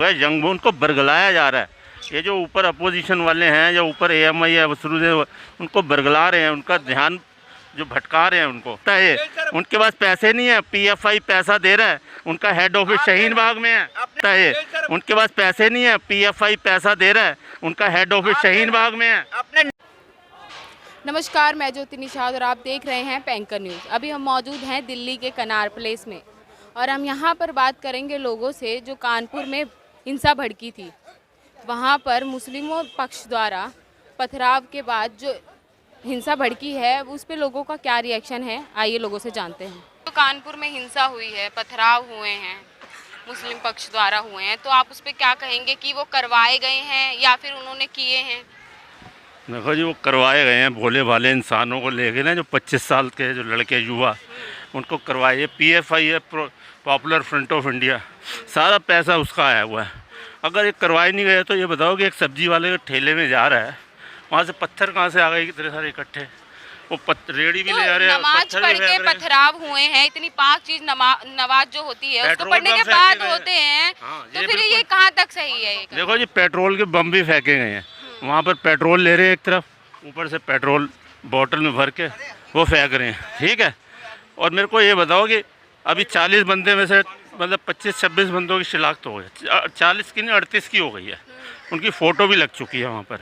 है, यंग उनको बरगलाया जा रहा है। ये जो ऊपर अपोजिशन वाले हैं या ऊपर AMI है उनको बरगला रहे हैं, उनका ध्यान जो भटका रहे हैं उनको है। उनके पास पैसे नहीं है, PFI पैसा दे रहा है, उनका हेड ऑफिस शाहीन बाग में है। उनके पास पैसे नहीं है, PFI पैसा दे रहा है, उनका हेड ऑफिस शाहीन बाग में है। नमस्कार, मैं ज्योति निषाद और आप देख रहे हैं पैंकर न्यूज़। अभी हम मौजूद हैं दिल्ली के कनार प्लेस में और हम यहाँ पर बात करेंगे लोगों से जो कानपुर में हिंसा भड़की थी। वहाँ पर मुस्लिमों पक्ष द्वारा पथराव के बाद जो हिंसा भड़की है उस पे लोगों का क्या रिएक्शन है, आइए लोगों से जानते हैं। तो कानपुर में हिंसा हुई है, पथराव हुए हैं, मुस्लिम पक्ष द्वारा हुए हैं, तो आप उस पर क्या कहेंगे कि वो करवाए गए हैं या फिर उन्होंने किए हैं? देखो जी, वो करवाए गए हैं, भोले भाले इंसानों को लेके ना, जो 25 साल के जो लड़के युवा उनको करवाए। PFI है, पॉपुलर फ्रंट ऑफ इंडिया, सारा पैसा उसका आया हुआ है। अगर ये करवाए नहीं गए तो ये बताओ कि एक सब्जी वाले के ठेले में जा रहा है, वहाँ से पत्थर कहाँ से आ गए इतने सारे इकट्ठे? वो रेडी भी ले जा रहे हैं, नमाज पढ़ के पथराव हुए हैं। इतनी पाक चीज नमाज जो होती है उसको पढ़ने के बाद होते हैं, तो फिर ये कहाँ तक सही है? देखो जी, पेट्रोल के बम भी फेंके गए हैं, वहाँ पर पेट्रोल ले रहे हैं एक तरफ, ऊपर से पेट्रोल बोतल में भर के वो फेंक रहे हैं, ठीक है। और मेरे को ये बताओ कि अभी 40 बंदे में से मतलब 25-26 बंदों की शिनाख्त हो गई, 40 की नहीं 38 की हो गई है, उनकी फ़ोटो भी लग चुकी है वहाँ पर।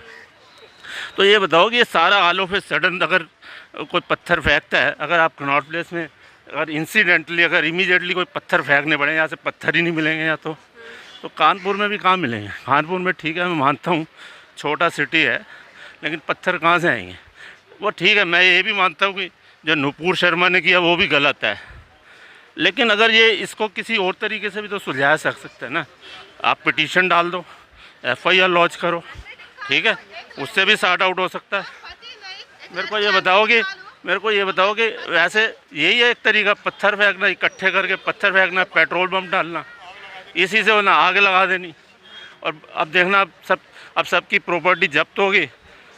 तो ये बताओ कि ये सारा ऑल ऑफ ए सडन अगर कोई पत्थर फेंकता है, अगर आप कनॉट प्लेस में अगर इंसिडेंटली अगर इमीडिएटली कोई पत्थर फेंकने पड़े, यहाँ से पत्थर ही नहीं मिलेंगे या तो कानपुर में भी कहाँ मिलेंगे? कानपुर में ठीक है, मैं मानता हूँ छोटा सिटी है, लेकिन पत्थर कहाँ से आएंगे? वो ठीक है, मैं ये भी मानता हूँ कि जो नुपुर शर्मा ने किया वो भी गलत है, लेकिन अगर ये इसको किसी और तरीके से भी तो सुलझाया सकते हैं ना। आप पिटीशन डाल दो, FIR लॉन्च करो, ठीक है, उससे भी सॉर्ट आउट हो सकता है। मेरे को ये बताओ कि वैसे यही है एक तरीका, पत्थर फेंकना, इकट्ठे करके पत्थर फेंकना, पेट्रोल बम डालना, इसी से ना आग लगा देनी। और अब देखना, अब सबकी प्रॉपर्टी जब्त होगी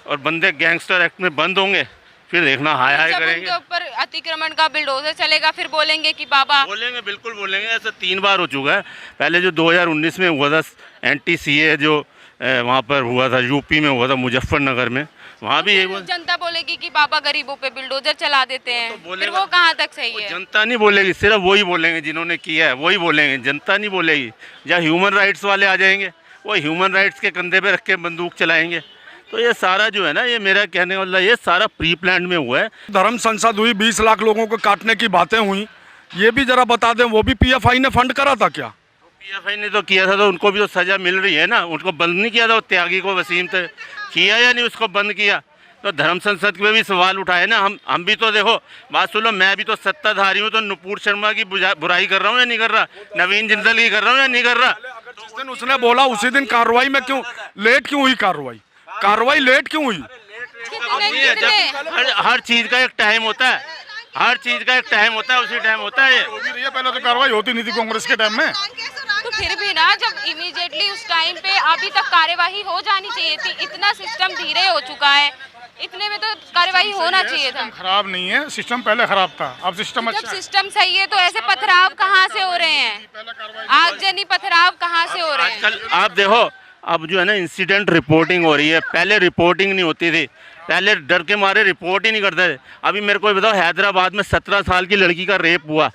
और बंदे गैंगस्टर एक्ट में बंद होंगे, फिर देखना हाय हाय करेंगे। उनके ऊपर अतिक्रमण का बिल्डोजर चलेगा, फिर बोलेंगे कि बाबा, बोलेंगे, बिल्कुल बोलेंगे। ऐसा 3 बार हो चुका है। पहले जो 2019 में हुआ था NTCA जो वहाँ पर हुआ था, UP में हुआ था, मुजफ्फरनगर में, वहाँ भी यही जनता बोलेगी कि बाबा गरीबों पे बिल्डोजर चला देते हैं, तो फिर वो कहाँ तक सही है? जनता नहीं बोलेगी, सिर्फ वही बोलेंगे जिन्होंने किया है, वही बोलेंगे, जनता नहीं बोलेगी। या ह्यूमन राइट्स वाले आ जाएंगे, वो ह्यूमन राइट्स के कंधे पे रख के बंदूक चलाएंगे। तो ये सारा जो है ना, ये मेरा कहने वाला ये सारा प्री प्लान में हुआ है। धर्म संसद हुई, 20 लाख लोगों को काटने की बातें हुई, ये भी जरा बता दें, वो भी PFI ने फंड करा था क्या? PFI ने तो किया था, तो उनको भी तो सजा मिल रही है ना। उनको बंद नहीं किया था, वो त्यागी को वसीम थे किया या नहीं, उसको बंद किया। तो धर्म संसद में भी सवाल उठाए ना। हम भी तो देखो, बात सुनो, मैं भी तो सत्ताधारी हूँ, तो नुपुर शर्मा की बुराई कर रहा हूँ या नहीं कर रहा? नवीन जिंदल की कर रहा हूँ या नहीं कर रहा? जिस दिन उसने बोला उसी दिन कार्रवाई में क्यों लेट क्यों हुई? कार्रवाई लेट क्यों हुई? हर चीज का एक टाइम होता है, हर चीज का एक टाइम होता है, उसी टाइम होता है। ये पहले तो कार्रवाई होती नहीं थी कांग्रेस के टाइम में, तो फिर भी ना, जब इमीडिएटली उस टाइम पे अभी तक कार्यवाही हो जानी चाहिए थी। इतना सिस्टम धीरे हो चुका है, इतने में तो कार्यवाही होना चाहिए था। खराब नहीं है सिस्टम, पहले खराब था, अब सिस्टम अच्छा है। जब सिस्टम सही है तो ऐसे पथराव कहाँ से हो रहे हैं? आगजनी पथराव कहाँ से हो रहे हैं? आजकल आप देखो, अब जो है ना इंसिडेंट रिपोर्टिंग हो रही है, पहले रिपोर्टिंग नहीं होती थी, पहले डर के मारे रिपोर्ट ही नहीं करते थे। अभी मेरे को बताओ, हैदराबाद में 17 साल की लड़की का रेप हुआ,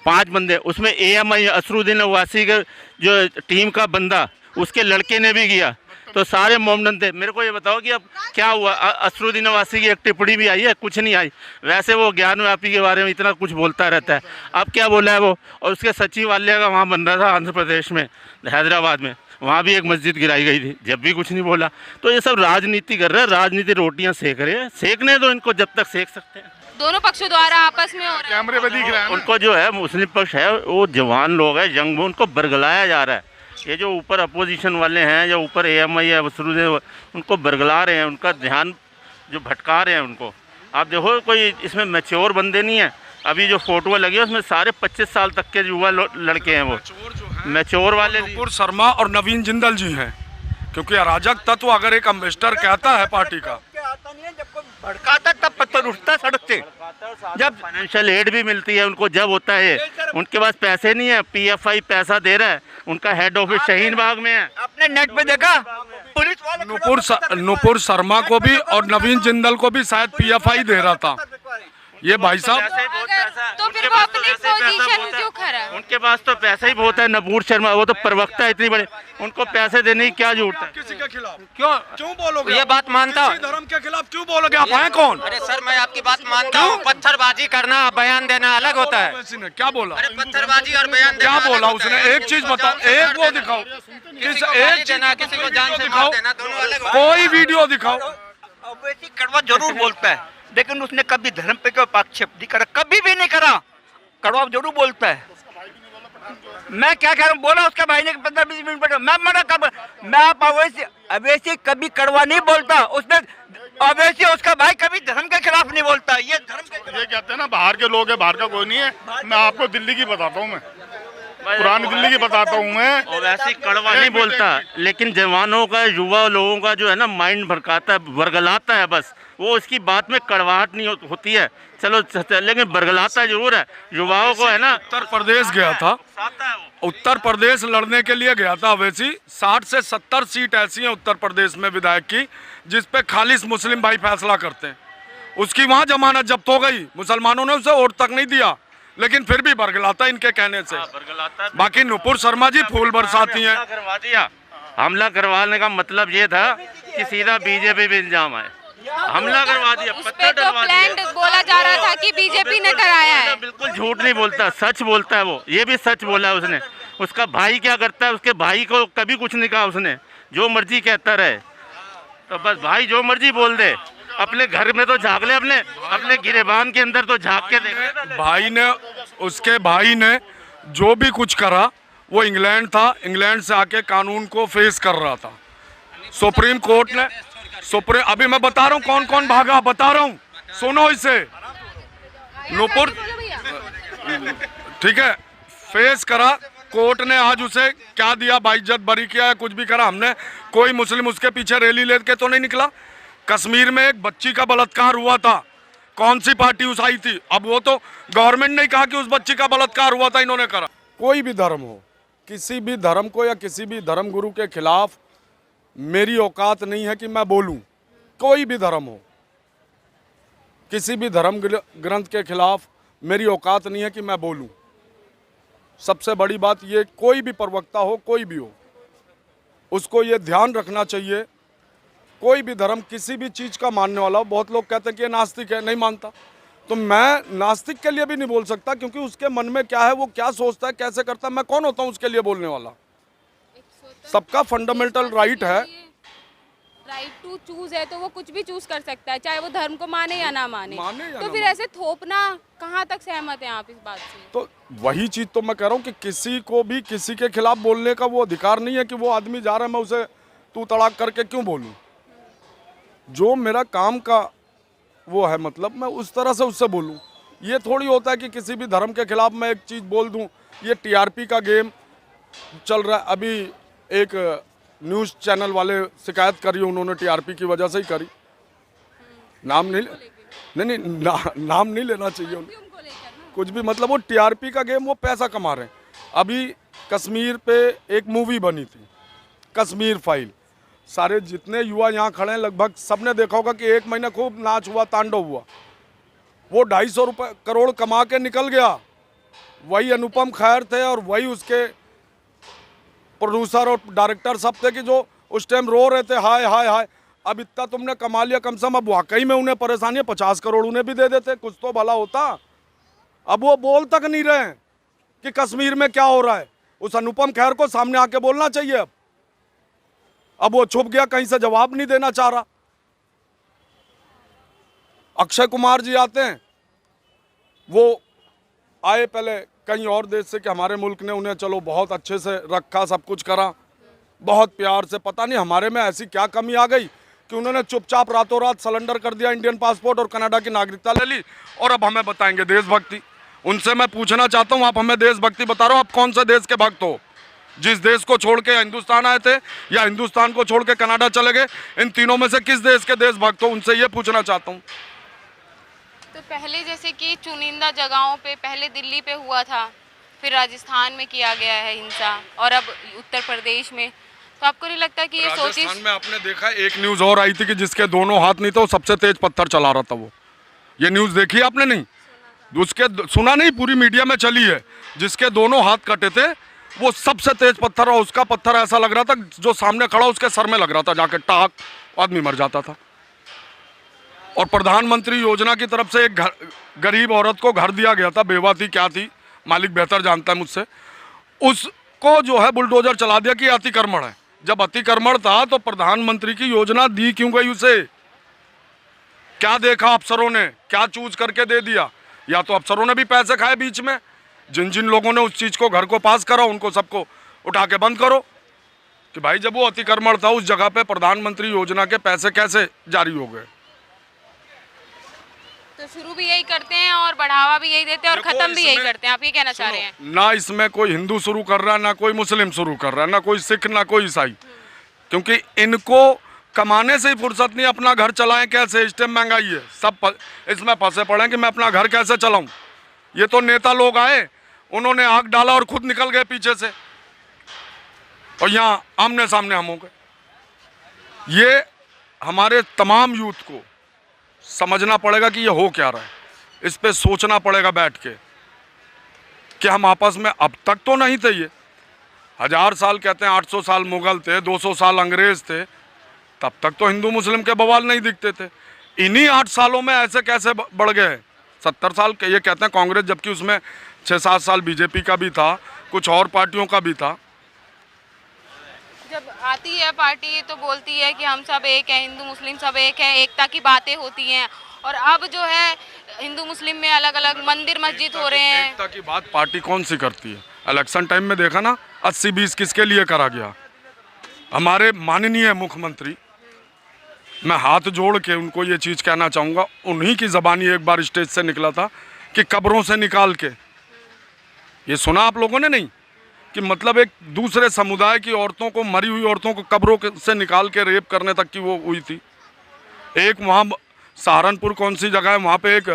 5 बंदे, उसमें AMI असरुद्दीन अवासी के जो टीम का बंदा, उसके लड़के ने भी किया, तो सारे मोमडन थे। मेरे को ये बताओ कि अब क्या हुआ? असरुद्दीन अवासी की एक टिप्पणी भी आई है? कुछ नहीं आई। वैसे वो ज्ञानव्यापी के बारे में इतना कुछ बोलता रहता है, अब क्या बोला है वो? और उसके सचिवालय का वहाँ बन रहा था आंध्र प्रदेश में, हैदराबाद में, वहाँ भी एक मस्जिद गिराई गई थी, जब भी कुछ नहीं बोला। तो ये सब राजनीति कर रहे हैं, राजनीति रोटियाँ सेक रहे हैं, सेकने दो इनको जब तक सेक सकते हैं। दोनों पक्षों द्वारा आपस में हो रहा है, कैमरे पे दिख रहा है। उनको जो है मुस्लिम पक्ष है, वो जवान लोग हैं, यंग, उनको बरगलाया जा रहा है। ये जो ऊपर अपोजिशन वाले हैं या ऊपर AMI है उनको बरगला रहे हैं, उनका ध्यान जो भटका रहे हैं उनको। आप देखो, कोई इसमें मैच्योर बंदे नहीं हैं। अभी जो फोटो लगी है उसमें सारे 25 साल तक के युवा लड़के हैं, वो मैच्योर वाले। नुपुर शर्मा और नवीन जिंदल जी हैं, क्योंकि अराजक तत्व अगर एक अम्बेसडर कहता है पार्टी का, भड़काता तब पत्थर उठता है सड़क से। जब फाइनेंशियल एड भी मिलती है उनको, जब होता है उनके पास पैसे नहीं है, पीएफआई पैसा दे रहा है, उनका हेड ऑफिस शाहीन बाग में है। आपने नेट पे देखा पुलिस वाले नुपुर शर्मा को भी और नवीन जिंदल को भी शायद पीएफआई दे रहा था। ये भाई साहब तो फिर वो अपनी पोजीशन क्यों खड़ा है? उनके पास तो पैसा ही बहुत है। नुपुर शर्मा वो तो प्रवक्ता है इतनी बड़े, उनको पैसे देने की क्या जरूरत है? किसी के खिलाफ क्यों बोलोगे? ये बात मानता हूं। किसी धर्म के खिलाफ क्यों बोलोगे? आप हैं कौन? अरे सर मैं आपकी बात मानता हूँ, पत्थरबाजी करना बयान देना अलग होता है। वैसी ने क्या बोला? अरे पत्थरबाजी और बयान देना क्या बोला अलग होता उसने? है। एक चीज बताओ, एक वो दिखाओ, किसी को गाली देना, किसी को जान से मार देना, दोनों अलग होता है। कोई वीडियो दिखाओ। अवैसी कड़वा जरूर बोलता है, लेकिन उसने कभी धर्म पे कोई आक्षेप नहीं करा, कभी भी नहीं करा। कड़वा जरूर बोलता है। मैं क्या कह रहा हूँ, बोला उसका भाई ने 15-20 मिनट पहले, मैं मना कर, मैं आप अवैसी कभी कड़वा नहीं बोलता। उसने अवैसी उसका भाई कभी धर्म के खिलाफ नहीं बोलता। ये धर्म के ये कहते हैं ना बाहर के लोग है, बाहर का कोई नहीं है। मैं आपको दिल्ली की बताता हूँ, मैं पुरानी दिल्ली की बताता हूँ मैं। और वैसे कड़वा नहीं बोलता, लेकिन जवानों का, युवा लोगों का जो है ना माइंड भड़काता है, वर्गलाता है बस। वो उसकी बात में कड़वाहट नहीं होती है, चलो लेकिन बरगलाता जरूर है युवाओं को, है ना। उत्तर प्रदेश गया था, उत्तर प्रदेश लड़ने के लिए गया था अवैसी। 60 से 70 सीट ऐसी हैं उत्तर प्रदेश में विधायक की जिस पे खालिस मुस्लिम भाई फैसला करते हैं। उसकी वहाँ जमानत जब्त हो गई, मुसलमानों ने उसे वोट तक नहीं दिया, लेकिन फिर भी बरगलाता इनके कहने से। बाकी नुपुर शर्मा जी फूल बरसाती हैं। करवा दिया, हमला करवाने का मतलब ये था कि सीधा बीजेपी भी इल्जाम आए, हमला करवा दिया, पत्थर डलवा दिया। बोला जा रहा था कि बीजेपी ने कराया है। बिल्कुल झूठ नहीं बोलता, सच बोलता है वो। ये भी सच बोला है उसने। उसका भाई क्या करता है, उसके भाई को कभी कुछ नहीं कहा उसने, जो मर्जी कहता रहे। तो बस भाई जो मर्जी बोल दे, अपने घर में तो झाँक ले, अपने गिरेबान के अंदर तो झाँक के देख। भाई ने, उसके भाई ने जो भी कुछ करा वो इंग्लैंड था, इंग्लैंड से आके कानून को फेस कर रहा था। सुप्रीम कोर्ट ने अभी मैं बता रहा हूँ कौन कौन भागा, बता रहा हूँ, सुनो इसे। नुपुर ठीक है, फेस करा, कोर्ट ने आज उसे क्या दिया, बाइज्जत बरी किया है, कुछ भी करा। हमने कोई मुस्लिम उसके पीछे रैली लेके तो नहीं निकला। कश्मीर में एक बच्ची का बलात्कार हुआ था, कौन सी पार्टी उस आई थी? अब वो तो गवर्नमेंट ने कहा कि उस बच्ची का बलात्कार हुआ था, इन्होंने करा। कोई भी धर्म हो, किसी भी धर्म को या किसी भी धर्म गुरु के खिलाफ मेरी औकात नहीं है कि मैं बोलूं। कोई भी धर्म हो, किसी भी धर्म ग्रंथ के खिलाफ मेरी औकात नहीं है कि मैं बोलूं। सबसे बड़ी बात ये, कोई भी प्रवक्ता हो, कोई भी हो, उसको ये ध्यान रखना चाहिए, कोई भी धर्म किसी भी चीज़ का मानने वाला हो। बहुत लोग कहते हैं कि ये नास्तिक है, नहीं मानता, तो मैं नास्तिक के लिए भी नहीं बोल सकता, क्योंकि उसके मन में क्या है, वो क्या सोचता है, कैसे करता है, मैं कौन होता हूँ उसके लिए बोलने वाला। सबका फंडामेंटल राइट है, राइट टू चूज है, तो वो कुछ भी चूज कर सकता है, चाहे वो धर्म को माने या ना माने। तो फिर ऐसे थोपना, कहाँ तक सहमत हैं आप इस बात से? तो वही चीज़ तो मैं कह रहा हूँ कि किसी को भी किसी के खिलाफ बोलने का वो अधिकार नहीं है कि वो आदमी जा रहा है मैं उसे तू तड़ाक करके क्यों बोलूँ। जो मेरा काम का वो है, मतलब मैं उस तरह से उससे बोलूँ। ये थोड़ी होता है कि किसी भी धर्म के खिलाफ मैं एक चीज़ बोल दूँ। ये टीआरपी का गेम चल रहा है। अभी एक न्यूज़ चैनल वाले शिकायत करी, उन्होंने टीआरपी की वजह से ही करी। नाम नहीं नाम नहीं लेना चाहिए उनको, कुछ भी, मतलब वो टीआरपी का गेम, वो पैसा कमा रहे हैं। अभी कश्मीर पे एक मूवी बनी थी, कश्मीर फाइल। सारे जितने युवा यहाँ खड़े हैं लगभग सबने देखा होगा कि 1 महीना खूब नाच हुआ, तांडव हुआ। वो 250 करोड़ कमा के निकल गया। वही अनुपम खेर थे और वही उसके प्रोड्यूसर और डायरेक्टर सब थे कि जो उस टाइम रो रहे थे, हाय हाय हाय। अब इतना तुमने कमा लिया, कम से कम अब वाकई में उन्हें परेशानी है, 50 करोड़ उन्हें भी दे देते, कुछ तो भला होता। अब वो बोल तक नहीं रहे हैं कि कश्मीर में क्या हो रहा है। उस अनुपम खेर को सामने आके बोलना चाहिए। अब वो छुप गया, कहीं से जवाब नहीं देना चाह रहा। अक्षय कुमार जी आते हैं, वो आए पहले कहीं और देश से कि हमारे मुल्क ने उन्हें चलो बहुत अच्छे से रखा, सब कुछ करा, बहुत प्यार से। पता नहीं हमारे में ऐसी क्या कमी आ गई कि उन्होंने चुपचाप रातों रात सरेंडर कर दिया इंडियन पासपोर्ट और कनाडा की नागरिकता ले ली, और अब हमें बताएंगे देशभक्ति। उनसे मैं पूछना चाहता हूँ, आप हमें देशभक्ति बता रहे हो, आप कौन से देश के भक्त हो? जिस देश को छोड़ के हिंदुस्तान आए थे या हिंदुस्तान को छोड़ के कनाडा चले गए, इन तीनों में से किस देश के देशभक्त हो? उनसे ये पूछना चाहता हूँ। पहले जैसे कि चुनिंदा जगहों पे, पहले दिल्ली पे हुआ था, फिर राजस्थान में किया गया है हिंसा, और अब उत्तर प्रदेश में, तो आपको नहीं लगता कि ये सोची? राजस्थान में आपने देखा एक न्यूज और आई थी कि जिसके दोनों हाथ नहीं थे वो सबसे तेज पत्थर चला रहा था। वो ये न्यूज देखी आपने? नहीं, उसके सुना नहीं, पूरी मीडिया में चली है। जिसके दोनों हाथ कटे थे वो सबसे तेज पत्थर, और उसका पत्थर ऐसा लग रहा था जो सामने खड़ा उसके सर में लग रहा था, जाके टाक आदमी मर जाता था। और प्रधानमंत्री योजना की तरफ से एक गरीब औरत को घर दिया गया था, बेवा थी क्या थी, मालिक बेहतर जानता है मुझसे, उसको जो है बुलडोजर चला दिया कि अतिक्रमण है। जब अतिक्रमण था तो प्रधानमंत्री की योजना दी क्यों गई उसे? क्या देखा अफसरों ने, क्या चूज करके दे दिया? या तो अफसरों ने भी पैसे खाए बीच में, जिन जिन लोगों ने उस चीज़ को घर को पास करा उनको सबको उठा के बंद करो कि भाई जब वो अतिक्रमण था उस जगह पे प्रधानमंत्री योजना के पैसे कैसे जारी हो गए। तो शुरू भी यही करते हैं और बढ़ावा भी यही देते हैं और देखो, खत्म भी यही इसमें- करते हैं, आप ये कहना चाह रहे हैं? ना इसमें कोई हिंदू शुरू कर रहा है, ना कोई मुस्लिम शुरू कर रहा है, ना कोई सिख, ना कोई ईसाई, क्योंकि इनको कमाने से ही फुर्सत नहीं, अपना घर चलाएं कैसे, इस टाइम महंगाई है, सब इसमें फंसे पड़े कि मैं अपना घर कैसे चलाऊं। ये तो नेता लोग आए, उन्होंने आग डाला और खुद निकल गए पीछे से, और यहाँ आमने सामने हम हो गए। ये हमारे तमाम यूथ को समझना पड़ेगा कि ये हो क्या रहा है, इस पे सोचना पड़ेगा बैठ के कि हम आपस में, अब तक तो नहीं थे ये, 1000 साल कहते हैं, 800 साल मुगल थे, 200 साल अंग्रेज थे, तब तक तो हिंदू मुस्लिम के बवाल नहीं दिखते थे। इन्हीं 8 सालों में ऐसे कैसे बढ़ गए? 70 साल के ये कहते हैं कांग्रेस, जबकि उसमें 6-7 साल बीजेपी का भी था, कुछ और पार्टियों का भी था। जब आती है पार्टी तो बोलती है कि हम सब एक हैं, हिंदू मुस्लिम सब एक है, एकता की बातें होती हैं, और अब जो है हिंदू मुस्लिम में अलग अलग मंदिर मस्जिद हो रहे हैं। एकता की बात पार्टी कौन सी करती है? इलेक्शन टाइम में देखा ना, 80-20 किसके लिए करा गया? हमारे माननीय मुख्यमंत्री, मैं हाथ जोड़ के उनको ये चीज़ कहना चाहूँगा, उन्हीं की ज़बानी एक बार स्टेज से निकला था कि कब्रों से निकाल के, ये सुना आप लोगों ने? नहीं, कि मतलब एक दूसरे समुदाय की औरतों को, मरी हुई औरतों को कब्रों से निकाल के रेप करने तक की वो हुई थी। एक वहाँ सहारनपुर कौन सी जगह है, वहाँ पे एक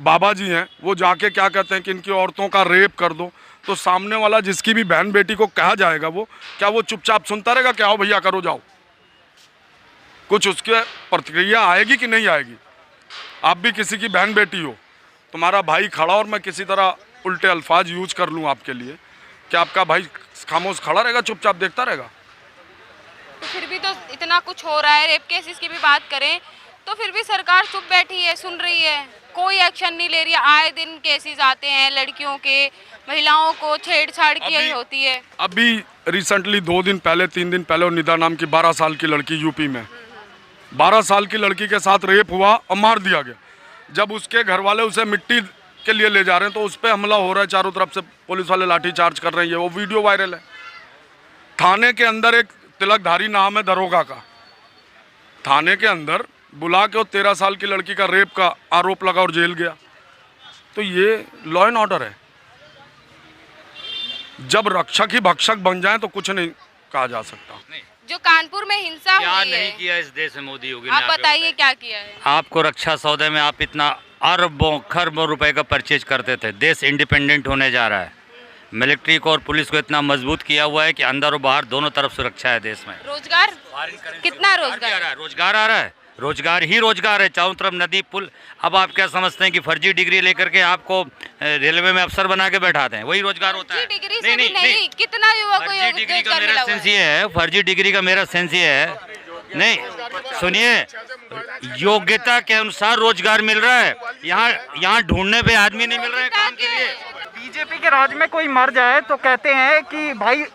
बाबा जी हैं, वो जाके क्या कहते हैं कि इनकी औरतों का रेप कर दो, तो सामने वाला जिसकी भी बहन बेटी को कहा जाएगा, वो क्या वो चुपचाप सुनता रहेगा? क्या हो भैया करो जाओ, कुछ उसके प्रतिक्रिया आएगी कि नहीं आएगी? आप भी किसी की बहन बेटी हो, तुम्हारा भाई खड़ा और मैं किसी तरह उल्टे अल्फाज यूज कर लूँ आपके लिए, क्या आपका भाई खामोश खड़ा रहेगा, चुपचाप देखता रहेगा? तो फिर भी तो इतना कुछ हो रहा है, रेप केसेस की भी बात करें तो फिर भी सरकार चुप बैठी है, सुन रही है, कोई एक्शन नहीं ले रही है। आए दिन केसेस आते हैं लड़कियों के, महिलाओं को छेड़छाड़ की होती है। अभी रिसेंटली 2 दिन पहले 3 दिन पहले निदा नाम की 12 साल की लड़की यूपी में, 12 साल की लड़की के साथ रेप हुआ और मार दिया गया। जब उसके घर वाले उसे मिट्टी के लिए ले जा रहे हैं तो उस पर हमला हो रहा है, चारों तरफ से पुलिस वाले लाठी चार्ज कर रहे हैं, वो वीडियो वायरल है। थाने के अंदर एक तिलकधारी नाम है दरोगा का, थाने के अंदर बुला के वो 13 साल की लड़की का रेप का आरोप लगा और जेल गया। तो ये लॉ एंड ऑर्डर है। जब रक्षक ही भक्षक बन जाए तो कुछ नहीं कहा जा सकता। जो कानपुर में हिंसा क्या हुई नहीं है, किया इस देश में मोदी योगी ने? आप बताइए क्या किया है? आपको रक्षा सौदे में आप इतना अरबों खरबों रुपए का परचेज करते थे। देश इंडिपेंडेंट होने जा रहा है। मिलिट्री को और पुलिस को इतना मजबूत किया हुआ है कि अंदर और बाहर दोनों तरफ सुरक्षा है देश में। रोजगार कितना रोजगार? रोजगार आ रहा है, रोजगार ही रोजगार है, चारों तरफ नदी पुल। अब आप क्या समझते हैं कि फर्जी डिग्री लेकर के आपको रेलवे में अफसर बना के बैठाते हैं, वही रोजगार होता है? डिग्री से भी नहीं, कितना युवा को फर्जी डिग्री का मेरा सेंस ये है, फर्जी डिग्री का मेरा सेंस ये है, नहीं सुनिए, योग्यता के अनुसार रोजगार मिल रहा है। यहाँ ढूंढने पे आदमी नहीं मिल रहे हैं काम के लिए। बीजेपी के राज में कोई मर जाए तो कहते हैं कि भाई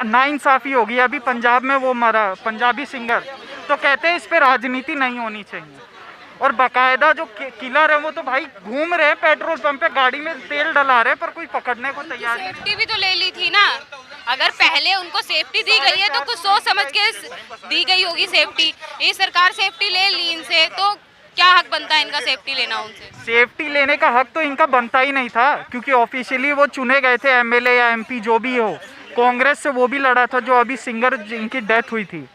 नाइंसाफी होगी। अभी पंजाब में वो मरा, पंजाबी सिंगर, तो कहते हैं इस पे राजनीति नहीं होनी चाहिए। और बाकायदा जो किलर है वो तो भाई घूम रहे हैं पेट्रोल पंप पे, गाड़ी में तेल डला रहे हैं, पर कोई पकड़ने को तैयार नहीं। सेफ्टी भी तो ले ली थी ना। अगर पहले उनको सेफ्टी दी गई है तो कुछ सोच समझ के दी गई होगी सेफ्टी। ये सरकार सेफ्टी ले ली इनसे, तो क्या हक बनता है इनका सेफ्टी लेना उनसे? सेफ्टी लेने का हक तो इनका बनता ही नहीं था, क्योंकि ऑफिशियली वो चुने गए थे, एमएलए या एमपी जो भी हो। कांग्रेस से वो भी लड़ा था जो अभी सिंगर जिनकी डेथ हुई थी।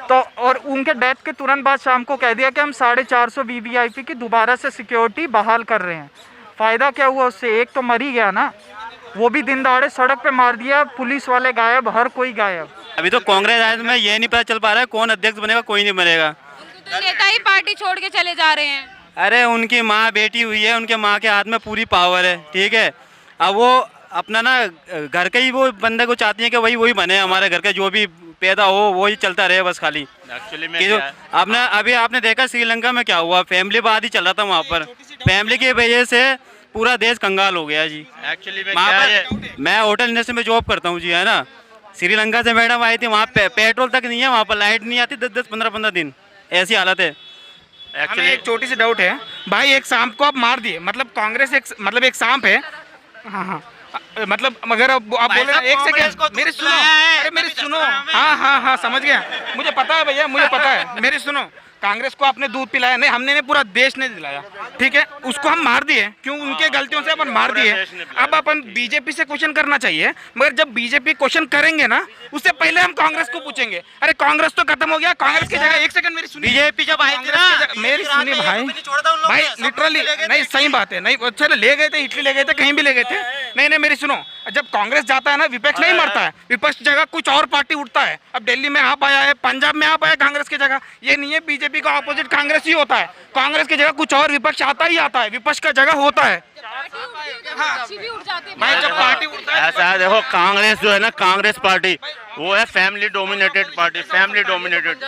तो और उनके डेथ के तुरंत बाद शाम को कह दिया कि हम 450 वीवीआईपी की दोबारा से सिक्योरिटी बहाल कर रहे हैं। फ़ायदा क्या हुआ उससे? एक तो मर ही गया ना, वो भी दिन दहाड़े सड़क पे मार दिया, पुलिस वाले गायब, हर कोई गायब। अभी तो कांग्रेस आए तो मैं ये नहीं पता चल पा रहा है कौन अध्यक्ष बनेगा, कोई नहीं बनेगा। तो नेता ही पार्टी छोड़ के चले जा रहे हैं। अरे उनकी माँ बेटी हुई है, उनके माँ के हाथ में पूरी पावर है, ठीक है। अब वो अपना ना घर के ही वो बंदे को चाहती है कि वही बने, हमारे घर के जो भी पैदा हो वही चलता रहे बस खाली। एक्चुअली में कि जो अभी आपने देखा श्रीलंका में क्या हुआ, फैमिलीवाद ही चल रहा था वहाँ पर, फैमिली की वजह से पूरा देश कंगाल हो गया जी। एक्चुअली में वहाँ क्या पर है, मैं होटल इंडस्ट्री में जॉब करता हूँ जी, है ना। श्रीलंका से मैडम आई थी, वहाँ पेट्रोल तक नहीं है, वहाँ पर लाइट नहीं आती 10-10 15-15 दिन, ऐसी हालत है। हमें एक्चुअली एक छोटी सी डाउट है भाई, एक सांप को आप मार दिए, मतलब कांग्रेस एक सांप है। हाँ हाँ, मतलब अगर आप बोल रहे हैं, एक सेकंड मेरी सुनो, अरे मेरी सुनो, हाँ समझ गया, मुझे पता है भैया, मुझे पता है, मेरी सुनो। कांग्रेस को आपने दूध पिलाया नहीं, हमने नहीं, पूरा देश ने दिलाया, ठीक है। उसको हम मार दिए, क्यों? उनके गलतियों से अपन मार दिए। अब अपन बीजेपी से क्वेश्चन करना चाहिए, मगर जब बीजेपी क्वेश्चन करेंगे ना, उससे पहले हम कांग्रेस को पूछेंगे। अरे कांग्रेस तो खत्म हो गया, कांग्रेस की जगह, एक सेकंड मेरी सुनिए, बीजेपी जब आई थी ना, मेरी सुनिए भाई लिटरली नहीं, सही बात है, नहीं चलो ले गए थे, इटली ले गए थे, कहीं भी ले गए थे, नहीं मेरी सुनो, जब कांग्रेस जाता है ना, विपक्ष नहीं मरता है, विपक्ष की जगह कुछ और पार्टी उठता है। अब दिल्ली में आप आया है, पंजाब में आप आया कांग्रेस की जगह, ये नहीं है बीजेपी का ऑपोजिट कांग्रेस ही होता है, कांग्रेस की जगह कुछ और विपक्ष आता ही आता है, विपक्ष का जगह होता है। भी उठ जाती है। भाई जब पार्टी उठता है, ऐसा है, देखो कांग्रेस जो है ना, कांग्रेस पार्टी वो है family dominated party, family dominated.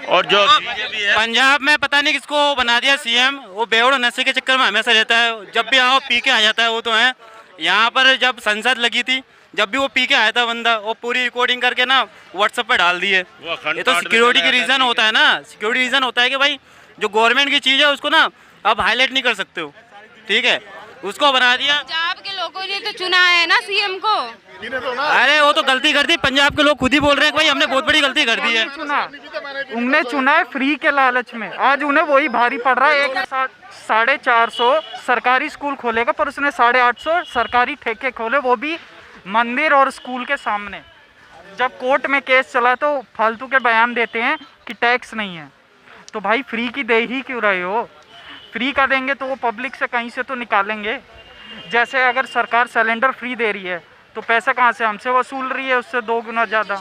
और जो बीजेपी है, पंजाब में पता नहीं किसको बना दिया सीएम, वो बेवड़ नशे के चक्कर में हमेशा रहता है, जब भी आओ पी के आ जाता है वो तो है। यहाँ पर जब संसद लगी थी, जब भी वो पी के आया था बंदा, वो पूरी रिकॉर्डिंग करके ना व्हाट्सएप पे डाल दिए। वो अखंड ये तो पाठ में सिक्योरिटी चला की जाता रीज़न है, होता है ना, सिक्योरिटी रीज़न होता है कि भाई जो गवर्नमेंट की चीज़ है उसको ना आप हाईलाइट नहीं कर सकते हो, ठीक है, उसको बना दिया। पंजाब के लोगों ने तो चुना है ना सीएम को। अरे वो तो गलती कर दी, पंजाब के लोग खुद ही बोल रहे हैं कि भाई हमने बहुत बड़ी गलती कर दी है। उनने चुना है फ्री के लालच में, आज उन्हें वही भारी पड़ रहा है। एक 450 सरकारी स्कूल खोलेगा, पर उसने 850 सरकारी ठेके खोले, वो भी मंदिर और स्कूल के सामने। जब कोर्ट में केस चला तो फालतू के बयान देते हैं कि टैक्स नहीं है, तो भाई फ्री की दे ही क्यों रहे हो? फ्री का देंगे तो वो पब्लिक से कहीं से तो निकालेंगे। जैसे अगर सरकार सिलेंडर फ्री दे रही है तो पैसा कहाँ से? हमसे वसूल रही है उससे 2 गुना ज़्यादा।